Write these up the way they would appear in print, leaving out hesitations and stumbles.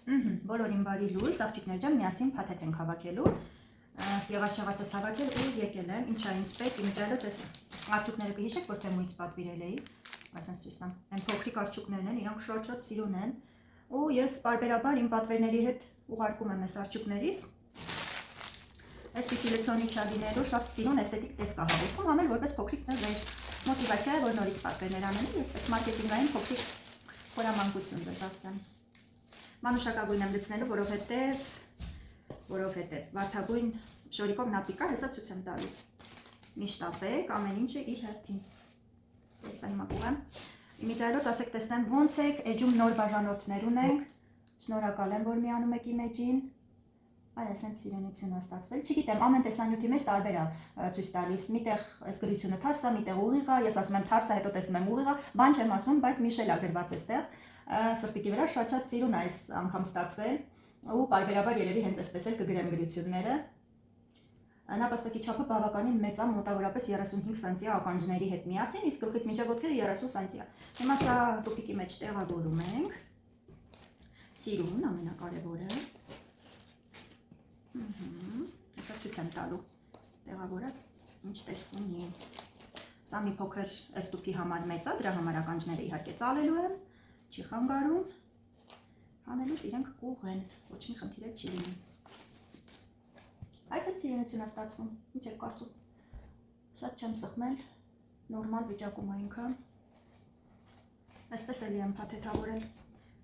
Բոլորին բարի լույս, աղջիկներ ջան, միասին փաթեթ ենք հավաքելու։ Եղած չեղածս հավաքել ու եկել եմ, ինչա ինձ պետք, իմիջիալոց այս արջուկները կհիշեք, որ թեմուից պատվիրել էի, այսպես ցույց տամ, այն փոքրիկ արջուկներն են, իրանք շատ սիրուն են, ու ես պարբերաբար իմ պատվերների հետ ուղարկում եմ այս արջուկներից։ Այսպիսի լցոնի չադիներով շատ սիրուն էսթետիկ տեսք է հավաքում, համ էլ որպես փոքրիկ նվեր, մոտիվացիա է, որ նորից պատվերներ անելու, այսպես մարքեթինգային փոքրիկ խորամանկություն դες ասեմ։ Մանուշակագույն եմ լցնելու, որովհետև վարդագույն շորիկով նապիկա հեսա ցույց եմ տալու։ Միշտ ապեք, ամեն ինչը իր հերթին։ Հեսա հիմա կուղեմ։ Իմիջիալոց ասեք տեսնեմ ոնց եք, էջում նոր բաժանորդներ ունենք։ Շնորհակալ եմ, որ միանում եք իմ էջին։ Այ ասենց սիրունություն է ստացվել։ Չգիտեմ, ամեն տեսանյութի մեջ տարբեր է ցույց տալիս։ Միտեղ այս գրությունը թարս է, միտեղ ուղիղ է, ես ասում եմ թարս է, հետո տեսնում եմ ուղիղ է, բան չեմ ասում, բայց Միշել է գրված էստեղ։ Սրտիկի վրա շատ սիրուն է այս անգամ ստացվել ու պարբերաբար երևի հենց այսպես էլ կգրեմ գրությունները։ Նապաստակի չափը բավականին մեծ է, մոտավորապես 35 սանտի է ականջների հետ միասին, իսկ գլխից մինչև ոտքերը 30 սանտի է։ Հիմա սա տուփիկի մեջ տեղավորում ենք։ Սիրուն ամենակարևորը։ Հեսա ցույց եմ տալու տեղավորած ինչ տեսք ունի։ Սա մի փոքր այս տուփի համար մեծ է, դրա համար ականջները իհարկե ծալելու եմ, չի խանգարում, հանելուց իրենք կուղ են, ոչ մի խնդիր էլ չի լինի։ Այս այդ սիրունություն է ստացվում, ինչ եք կարծում, շատ չեմ սխմել, նորմալ վիճակում է ինքը, այսպես էլի եմ փաթեթավորել,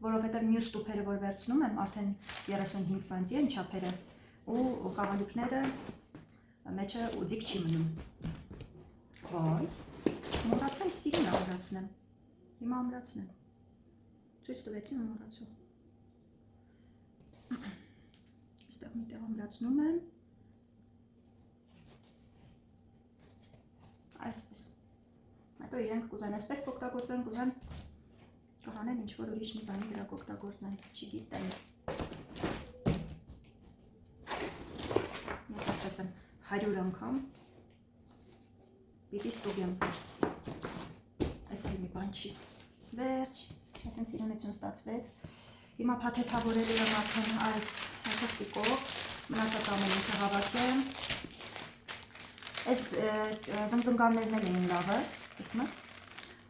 որովհետև մյուս տուփերը, որ վերցնում եմ, արդեն 35 սանտի են չափերը ու խաղալիքները մեջը ուձիք չի մնում։ Վայ, մոռացա սիրուն ամրացնեմ, հիմա ամրացնեմ, ցույց տվեցի ու մոռացա։ Այստեղ միտեղ ամրացնում եմ, այսպես, հետո իրենք կուզեն այսպես կօգտագործեն, կուզեն կհանեն ինչ-որ ուրիշ մի բանի վրա կօգտագործեն, չգիտեմ։ Ես այսպես եմ 100 անգամ պիտի ստուգեմ, այս էլ մի բան չի, վերջ, այսենց սիրունություն ստացվեց, հիմա փաթեթավորելու եմ արդեն այս հեղտիկով, մնացած ամեն ինչը հավաքեմ, այս զնգզնգաններն էլ էին լավը, տեսնում եք,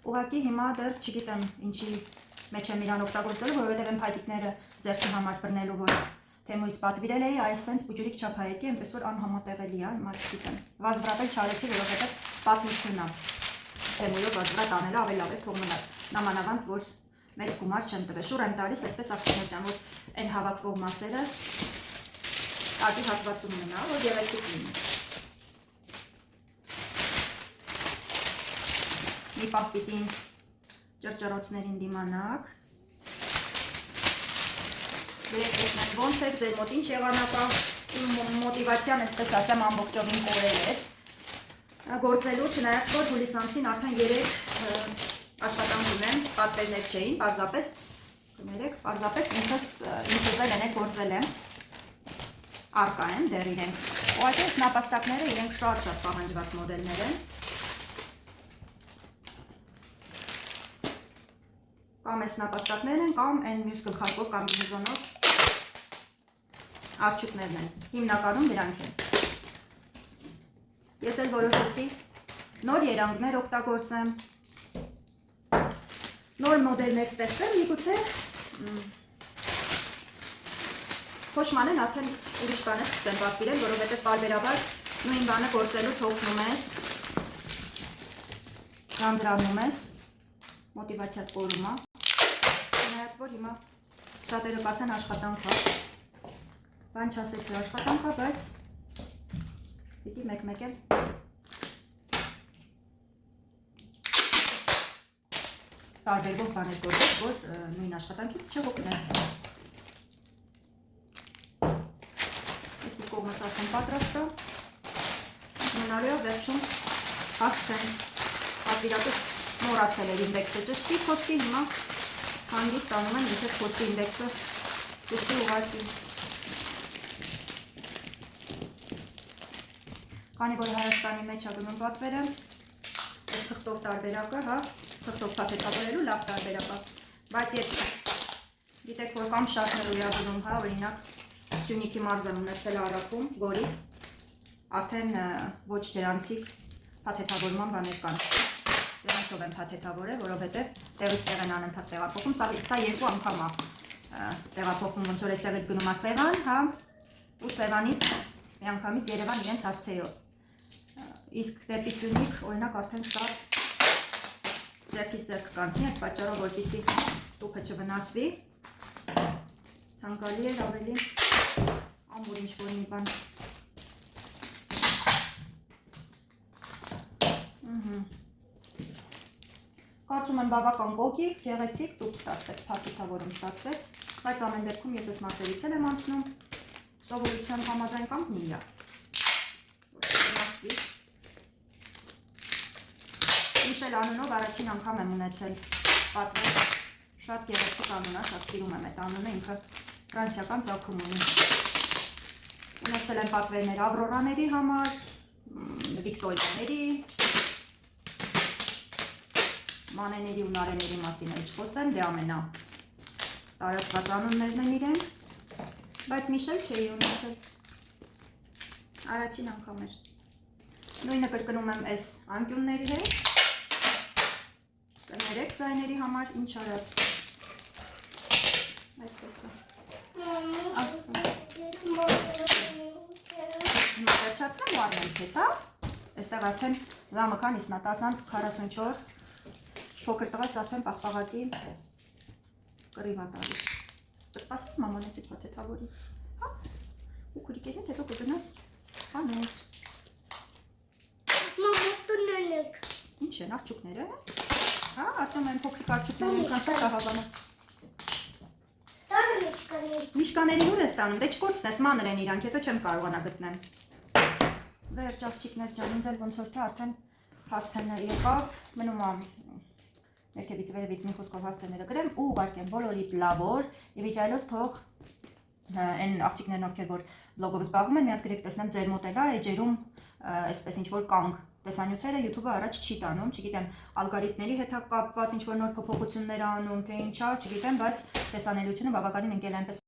ուղղակի հիմա դեռ չգիտեմ ինչի մեջ եմ իրան օգտագործելու, որովհետև այն փայտիկները ձեռքի համար բռնելու, որ թեմուից պատվիրել էի, այս սենց բուջուրիկ չափայեկի, այնպես որ անհամատեղելի է, հիմա չգիտեմ, վազվրատել չարեցի, որովհետև պատմություն է, թեմույով վազվրատ անելը ավելի լավ է թող մնար, նամանավանդ, որ մեծ գումար չեմ տվել, շուռ եմ տալիս, այսպես աղջիկներ ջան, որ այն հավաքվող մասերը տակի հատվածում մնա, որ գեղեցիկ լինի։ Մի պահ պիտի ճռճռոցներին դիմանաք։ Գրեք տեսնեք ոնց եք, ձեր մոտ ինչ եղանակ է, իմ մոտիվացիան, այսպես ասեմ, ամբողջովին կորել էր։ Գործելու, չնայած որ հուլիս ամսին արդեն 3 աշխատանք ունեմ, պատվերներ չէին, պարզապես, կներեք, պարզապես ինքս էլ են գործել եմ, արկա են, դեռ իրենք։ Ուղղակի այս նապաստակները իրենք շատ պահանջված մոդելներ են։ Կամ այս նապաստակներն են, կամ այն մյուս գլխարկով կամ գիզոնով արջուկներն են, հիմնականում դրանք են։ Ես էլ որոշեցի նոր երանգներ օգտագործեմ, նոր մոդելներ ստեղծեմ, միգուցե փոշմանեն արդեն ուրիշ բաներ սկսեմ պատվիրել, որովհետև պարբերաբար նույն բանը գործելուց հոգնում ես, գանձրանում ես, մոտիվացիա կորում է, չնայած որ հիմա շատերը կասեն աշխատանք է, բան չասեցի աշխատանք է, բայց պիտի մեկ-մեկ էլ տարբերվող բաներ գործես, որ նույն աշխատանքից չհոգնես։ Ես մի կողմս արդեն պատրաստ է, մնալու է վերջում հասցեն, պատվիրատուց մոռացել էր ինդեքսը ճշտի փոստի, հիմա հանգիստ անում են, մինչև փոստի ինդեքսը ճշտի ուղարկի։ Քանի որ Հայաստանի մեջ է գնում պատվերը, այս թղթով տարբերակը, հա, թղթով փաթեթավորելու լավ տարբերակ է, բայց երբ Գիտեք, որ կամ շատներ ուրյավունում, հա, օրինակ Սյունիքի մարզ եմ ունեցել Արաքում, Գորիս, արդեն ոչ ջրանցիկ փաթեթավորման բաներ կան։ Դրանցով եմ փաթեթավորել, որովհետև տեղից տեղ են անընդհատ տեղափոխում, սա երկու անգամ է տեղափոխում, ոնց որ այստեղից գնում է Սևան, հա, ու Սևանից միանգամից Երևան իրենց հասցեով։ Իսկ դեպի Սյունիք, օրինակ, արդեն շատ ձեռքից ձեռք կանցնի, այդ պատճառով, որպեսզի տուփը չվնասվի, ցանկալի է ավելի ամուր ինչ-որ մի բան։ Կարծում եմ բավական գոգիկ, գեղեցիկ տուփ ստացվեց, փաթեթավորում ստացվեց, բայց ամեն դեպքում ես այս մասերից էլ եմ անցնում, սովորության համաձայն կամ նիլա, որ չվնասվի։ Միշել անունով առաջին անգամ եմ ունեցել պատվեր, շատ գեղեցիկ անուն է, շատ սիրում եմ այդ անունը, ինքը ֆրանսիական ծագում ունի։ Ունեցել եմ պատվերներ Ավրորաների համար, Վիկտորիաների, Մանեների ու Նարեների մասին էլ չխոսեմ, դե ամենա տարածված անուններն են իրենք, բայց Միշել չէի ունեցել, առաջին անգամ էր։ Նույնը կրկնում եմ այս անկյունների հետ, կներեք ձայների համար ինչ արած, այդպես է, ասում, վերջացնեմ ու արնեմ քեզ, հա, այստեղ արդեն ժամը քանիսն է, 10:44, փոքր տղաս արդեն պաղպաղակի կռիվ է տալիս, կսպասես մաման էսի փաթեթավորի, հա, ու քուրիկի հետ հետո կգնաս խանութ։ Ինչ են, աղջուկները, հա, ասում են փոքրիկ աղջուկները ինքան շատ ահավանած։ Միշկաների ուր ես տանում, դե չկորցնես, մանր են իրանք, հետո չեմ կարողանա գտնեմ։ Վերջ աղջիկներ ջան, ինձ էլ ոնց որ թե արդեն հասցեներ եկավ, մնում եմ ներքևից վերևից մի խոսքով հասցեները գրեմ ու ուղարկեմ բոլորիդ լավոր եւ իջայլոց թող այն աղջիկներն ովքեր որ բլոգով զբաղվում են, մի հատ գրեք տեսնեմ ձեր մոտ էլա էջերում այսպես ինչ որ կանգ տեսանյութերը YouTube-ը առաջ չի տանում, չգիտեմ, ալգորիթմների հետ կապված ինչ որ նոր փոփոխություններ անում, թե ինչա, չգիտեմ, բայց տեսանելիությունը բավականին ընկել է այնպես